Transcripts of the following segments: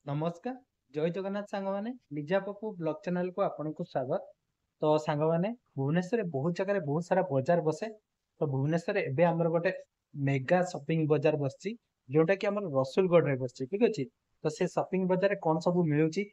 नमस्कार जय जगन्नाथ सांग मैंने निजा पप्पू ब्लॉग चैनल को आपन को स्वागत। तो सांग मैंने भुवनेश्वर बहुत जगह बहुत सारा बाजार बसे। तो भुवनेश्वर एबे हमर गोटे मेगा शॉपिंग बाजार बसची जोटा कि हमर रसुलगढ़ रे बसची ठीक अछि। तो से शॉपिंग बाजार रे कोन सब मिलुची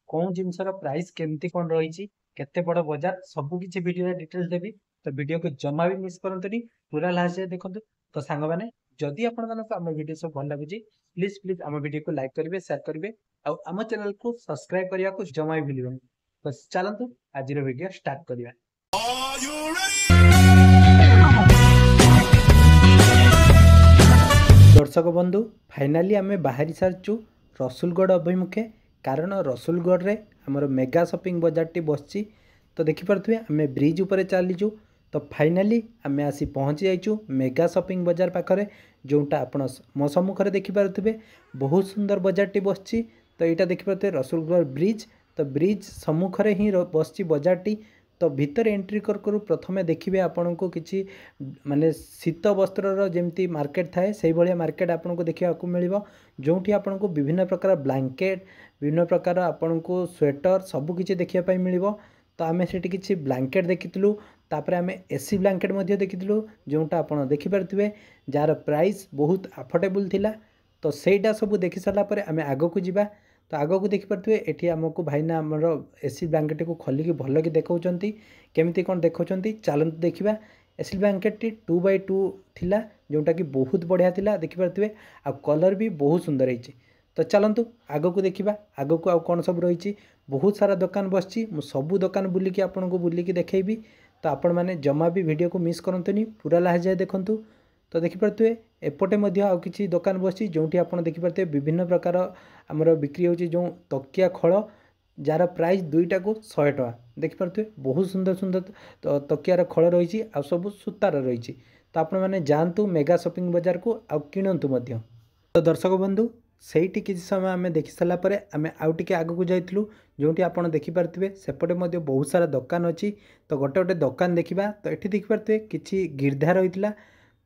कोन जिंसर प्राइस केमती कोन रहिची केते बड़ बाजार सब किछि वीडियो रे डिटेल्स देबी। तो वीडियो को जमा भी मिस करंतनी पूरा लास्ट जाय देखंतु। तो सांग मैंने जदि आपण मानको हम वीडियो सब भल लागुची प्लीज प्लीज हम वीडियो को लाइक करिवे शेयर करिवे ଆଉ ଆମ ଚ୍ୟାନେଲ କୁ ସବସ୍କ୍ରାଇବ କରିବାକୁ ଜମା ବି ଭୁଲିବନି। ତ ଚାଲନ୍ତୁ ଆଜିର ଭିଡିଓ ଷ୍ଟାର୍ଟ କରିବା। दर्शक बंधु फाइनाली आम बाहरी सारचु रसुलगढ़ अभिमुखे कारण रसुलगढ़ रे हमर मेगा शॉपिंग बाजार टी बसची। तो देखिपे आम ब्रिज उपर चलीचु। तो फाइनाली आम आसी पहुँची जाइचु मेगा शॉपिंग बाजार पाखरे जोटा आपण मो सम्मुखें देखिपे बहुत सुंदर बाजार टी बसची। तो यहाँ देखिपे रसुलगढ़ ब्रिज तो ब्रिज सम्मुखें ही बसची बाजार टी। तो भितर एंट्री करू प्रथमे देखिए आपण को किसी माने शीत वस्त्र जमती मार्केट थाए से भाया मार्केट आपन को देखा मिल जो आपन को विभिन्न प्रकार ब्लैंकेट विभिन्न प्रकार आपन को स्वेटर सबकि देखापी मिल। तो आम से किसी ब्लैंकेट देखीलु तापर आम एसी ब्लैंकेट देखीलु जोटा आप देखिपे जार प्राइस बहुत अफोर्डेबल थिला। तो सहीटा सब देखी सारापर आम आग को जावा। तो आग को देखिपे ये आमको भाईना आमर एसी ब्लैंकेट को खोलिकी भल कि देखा केमी कौन देखा चलते देखा। एसी ब्लैंकेट 2x2 थिला जोटा कि बहुत बढ़िया थिला देखिपे आ कलर भी बहुत सुंदर है। तो चलतु आग को देखा आग को आउ कौन सब रही बहुत सारा दुकान बसची मु सबू दुकान बुलिकी आपन को बुलिकी देखैबी। तो आपण मैंने जमा भी वीडियो को मिस करंतनी पूरा लास्ट जाए देखंतु। तो देखिपे एपटे आउ किछि दुकान बसची जोटी आपन देखिपे विभिन्न प्रकार आमर बिक्री होची जो तकिया खड़ जार प्राइस दुईटा को 100 टका देखिपे बहुत सुंदर सुंदर तकियार खड़ रही आ सब सूतार रही। तो आपण मैंने जातु मेगा शॉपिंग बाजार को आउ किणतु मध्य। तो दर्शक बंधु सहीटी किसी समय आम देखी सारापर आम आउ टे आग को जाइलु जोटी आप देखिपे सेपटे बहुत सारा दुकान अच्छी। तो गोटे गोटे दुकान देखा तो ये देखिपे कि गिरधा रही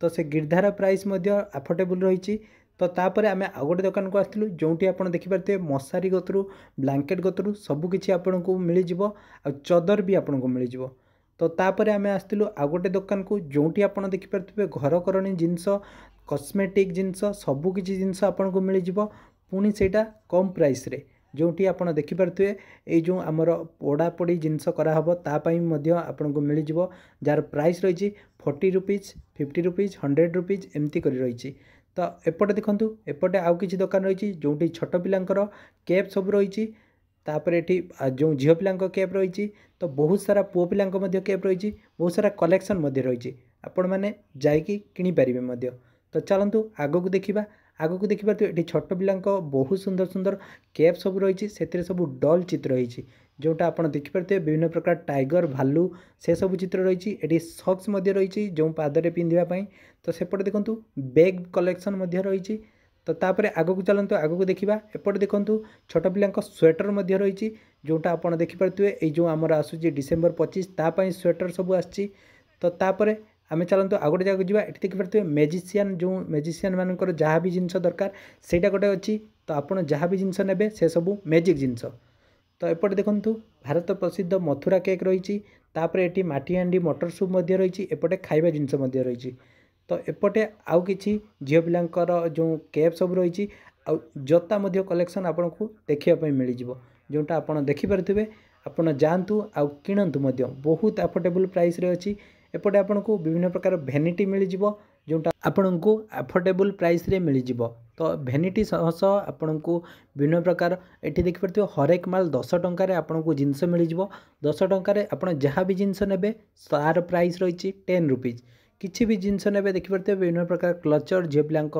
तो से गिरधार प्राइस अफोर्डेबल रही। तो तापर आम आउ गोटे दुकान को आसलु जोटी आप देखिपे मशारी गतरू ब्लैंकेट गतरू सबकि आपन को मिल चदर भी आपन को मिल। तो तापर आम आसलु आउ गोटे दुकान को जोटी आप देखिपे घरकरणी जिनस कॉस्मेटिक जिनस सबकि जिनस आपन को मिल पुणी सेटा कम प्राइस रे जोटी आप देखिपे ये जो आमर पोड़ापोड़ी जिनस कराहब तापाई आपन को मिल जार प्राइस रही 40 रुपीज 50 रुपीज 100 रुपीज एमती कर रही। तो एपटे देखंतु एपटे आउ किछि दुकान रही जोटी छोट पिलांकर कैप सब रही तापर एठी जो झील पिलांक कैप रही। तो बहुत सारा पुओ पिलांक मध्य कैप रही बहुत सारा कलेक्शन मध्य रही आपण मैंने जाइकी किनि पारिबे मध्य। तो चलतु आग को देखा आग को देखिए तो ये छोट पिलांक बहुत सुंदर सुंदर कैप सब रही से सब डल चित्र रही जोटा आप देखिपे विभिन्न प्रकार टाइगर भालू से सब चित्र रही। ये सक्स रही जो पादरे पिंधापी। तो सेपटे देखूँ बैग कलेक्शन रही। तो तापर आग को चलते आग को देखा एपटे देखूँ छोट पिलांक स्वेटर रही जोटा आप देखिपे जो आमर आसूँ डिसेम्बर 25 तापाई स्वेटर सब आसी। तो तापर आम चलते आउ गोटे जगह जावा ये देखिपे मेजिशियन जो मेजिशियन मानकर जहाँ भी जिनस दरकार सेटा गोटे अच्छी। तो आपड़ जहाँ भी जिनस ने से सब मैजिक जिनस। तो एपटे देखूँ भारत प्रसिद्ध मथुरा केक रही ये माटी हांडी मटर सूप रही एपटे खाଇବା जिनस रही। तो एपटे आउ किछि झील पिलांकर जो कैप सब रही आ जता कलेक्शन आपन को देखिए मिल जोटा आप देखिपे आपड़ जातु आउ किणतु बहुत अफोर्डेबल प्राइस रे अच्छी। एपटे आपन को विभिन्न प्रकार भेनिटी मिल जोटा आपन को अफोर्डेबल प्राइस रे मिल। तो भेनिटी सह आपन को विभिन्न प्रकार ये देखिपे हरेक माल 10 टंकार आपन को जिनस मिल 10 टंकार आपन जहाँ भी जिनस ने तार प्राइस रही 10 रुपीज किसी भी जिनस ने देखिपे विभिन्न प्रकार क्लचर झील पिलांक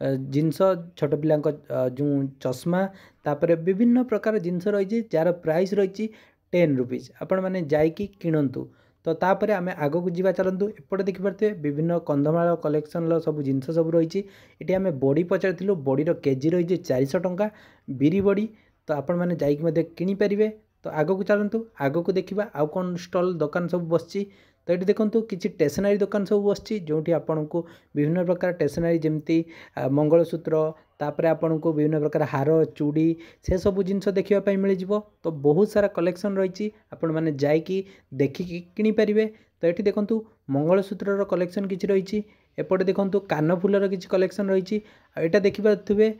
जिनस छोट पिलांक जो चश्मा तापर विभिन्न प्रकार जिनस रही जार प्राइस रही 10 रुपीज आपण मैंने जाइकी किणतु। तो तापर आम आग को जावा चलतु एपटे देखिपे विभिन्न कंधमाल कलेक्शन सब जिनस सब रही ये आम बड़ी पचार बड़ीर केजी रही 400 टंका बिरी बड़ी। तो आपण मैंने जाइकी किनी पारिबे। तो आग को चलतु आग को देखा आउ कौन स्टल दुकान सब बसची। तो ये देखो किसी स्टेशनरी दुकान सब बस जो आपन को विभिन्न प्रकार स्टेशनरी जमती मंगलसूत्र तापर आपन को विभिन्न प्रकार हार चूड़ी से सब जिनस देखापी मिल जाव। तो बहुत सारा कलेक्शन रही आपण मैंने जाकि देखिकी किनीपारे। तो ये देखो मंगलसूत्र कलेक्शन किसी रही एपटे देखो कानफुलर किसी कलेक्शन रही यहाँ देखिपे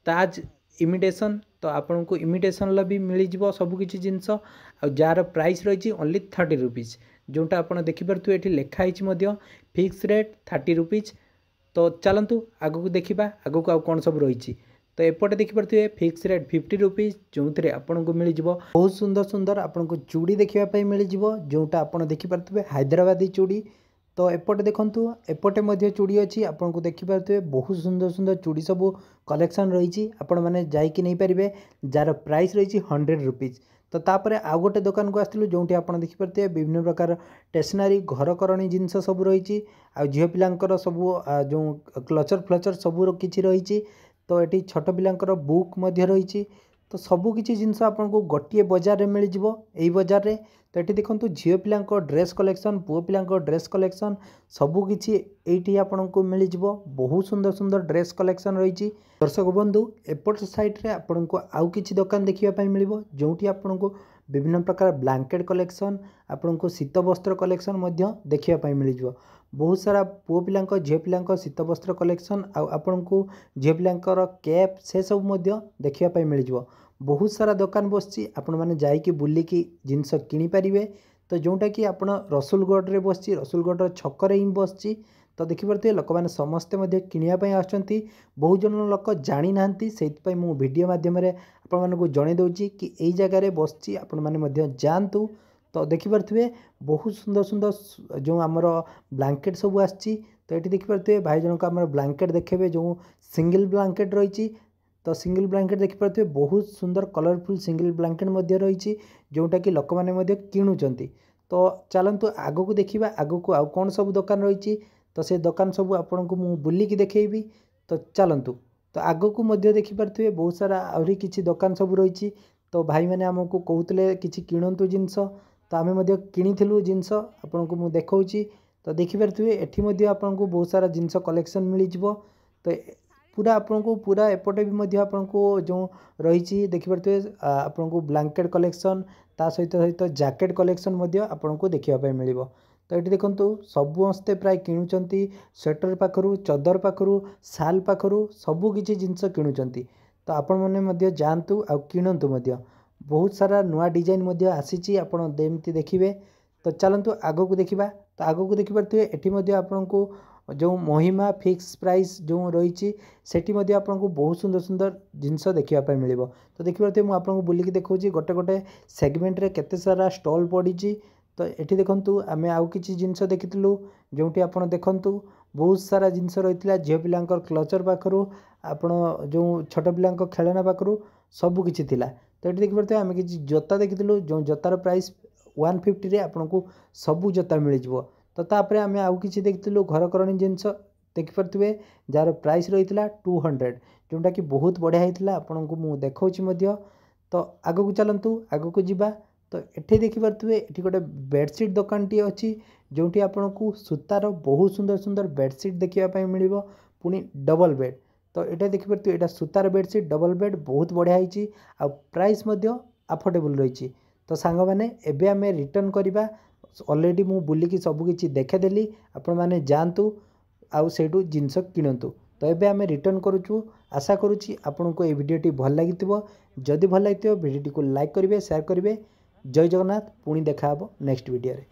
ताज इमिटेशन। तो आपन को इमिटेशन भी मिल जाव सबकि जिनस जार प्राइस रही ओनली 30 रुपीज़ जोटा आपन देखिपे ये लिखाई फिक्स रेट 30 रुपीज़। तो चलतु आगक देखा आगक आउ कौन सब रही। तो एपटे देखिपे फिक्स रेट 50 रुपीज़ जो थे आपन को मिल जाव बहुत सुंदर सुंदर आपन को चूड़ी देखापी मिल जाव जोटा आपन देखिपे हैदराबादी चूड़ी। तो एपटे देखु एपटे चूड़ी अच्छी आपन को देखिपे बहुत सुंदर सुंदर चूड़ी सब कलेक्शन रही आपण मैंने जाकि नहीं पारे जार प्राइस रही 100 रुपीज़। तो तापर आउ गोटे दुकान को आसलु जो आप देखिपे विभिन्न प्रकार स्टेशनरी घरकरणी जिनस सब रही आ झील पिलांकर सब जो क्लचर फ्लचर सब किसी रही। तो ये छोट पिलांकर बुक रही। तो सबकि जिनस आपन को गोटे बजार में मिल जाव यही बजार में। तो ये देखो झील पिला ड्रेस कलेक्शन पुओ पिला ड्रेस कलेक्शन सबकि ये आपन को मिल जाव बहुत सुंदर सुंदर ड्रेस कलेक्शन रही। दर्शक बंधु एपट साइड रे आपन को आउ किछि दुकान देखिया मिल जो आपन को विभिन्न प्रकार ब्लैंकेट कलेक्शन आपन को शीत वस्त्र कलेक्शन देखिया मिल जाव बहुत सारा पुओ पिला झील पिला शीत वस्त्र कलेक्शन आपन को झील पिला कैप से सब देखिया मिल जाव बहुत सारा दुकान बस आपण मैंने जाकि बुलिकी जिनस किनीपारे। तो जोटा कि आप रसुलगढ़ में बस रसुलगढ़ छकरे ही बस। तो देखिपे लोक मैंने समस्ते किणापी आसुँच बहुत जन लोक जानी ना से वीडियो मध्यम आपको जन दूसरी कि यही जगार बस आपण मैंने जातु। तो देखिपे बहुत सुंदर सुंदर जो आमर ब्लैंकेट सब आसी। तो ये देखिपे भाई जनक आम ब्लैंकेट देखे जो सिंगल ब्लैंकेट रही। तो सिंगल ब्लैंकेट देखिपे बहुत सुंदर कलरफुल सिंगल ब्लैंकेट रही जोटा कि लोक मैंने किणुंट। तो चलतु आगक देखा आगक आउ कौन सब दुकान रही। तो से दुकान सब आपन को मुझे बुलिकी देखी। तो चलतु तो आगक देखिपे बहुत सारा आहरी किसी दुकान सब रही। तो भाई मैंने आमको कहते कि किणतु जिनस तो आम किणु जिनस आपन को मुझे देखी। तो देखिपे ये आपन को बहुत सारा जिनस कलेक्शन मिल जाव। तो पूरा आपन को पूरा एपटे भी आपन को जो रही देखिपे आपन को ब्लैंकेट कलेक्शन ता सहित सहित जैकेट कलेक्शन आपन को देखिया मिल। तो ये देखो समस्ते प्राय किणुंट स्वेटर पाखु चदर पाखु साल पाखु सबकि जिनस किणुंट। तो आपण मैंने जातु आ किणतु बहुत सारा नुआ डिजाइन आसी आपमती देखिए। तो चलतु आगक देखा। तो आगक देखिपे ये आपन को जो महिमा फिक्स प्राइस जो रही सेठी आपन को बहुत सुंदर सुंदर जिनस देखिया मिल। तो देखिए मुझे आपको बुलिकी देखा गोटे गोटे सेगमेंट रे केते सारा स्टॉल पड़ी। तो ये देखु आम आउ कि जिनस देखीलु जो आप देखु बहुत सारा जिनस रही झील पिला क्लचर पाखु आपण जो छोट पिला खेलना पाखु सबकि थिला। तो ये देखिए आम कि जोता देखीलु जो जोतार प्राइस 150 आपन को सबू जोता मिल जाव। तो तापर आम आउ कि देखीलु घरकरणी जिनस देखिपे जार प्राइस रही 200 जोटा कि बहुत बढ़िया होता आपन को मुझे देखा। तो आगक चलतु आगक जावा। तो ये देखिपे ये गोटे बेडसीट दुकान टी अच्छी जो आपन को सूतार बहुत सुंदर सुंदर बेडसीट देखिया मिल पुणी डबल बेड। तो ये देखिपे ये सूतार बेडसीट डबल बेड बहुत बढ़िया होती आ प्राइस अफोर्डेबल रही। तो सांग मैंने एबे आम रिटर्न करवा ऑलरेडी मु बुलिकी सबकि देखेदेली आपण मैंने जातु आउ सेठू जिनस किणतु। तो ये आम रिटर्न करुचु आशा करुच्ची आपन को ये वीडियोटी भल लगी। जदि भल लगी वीडियोटी को लाइक करेंगे शेयर करेंगे। जय जगन्नाथ पुणी देखा नेक्स्ट वीडियो रे।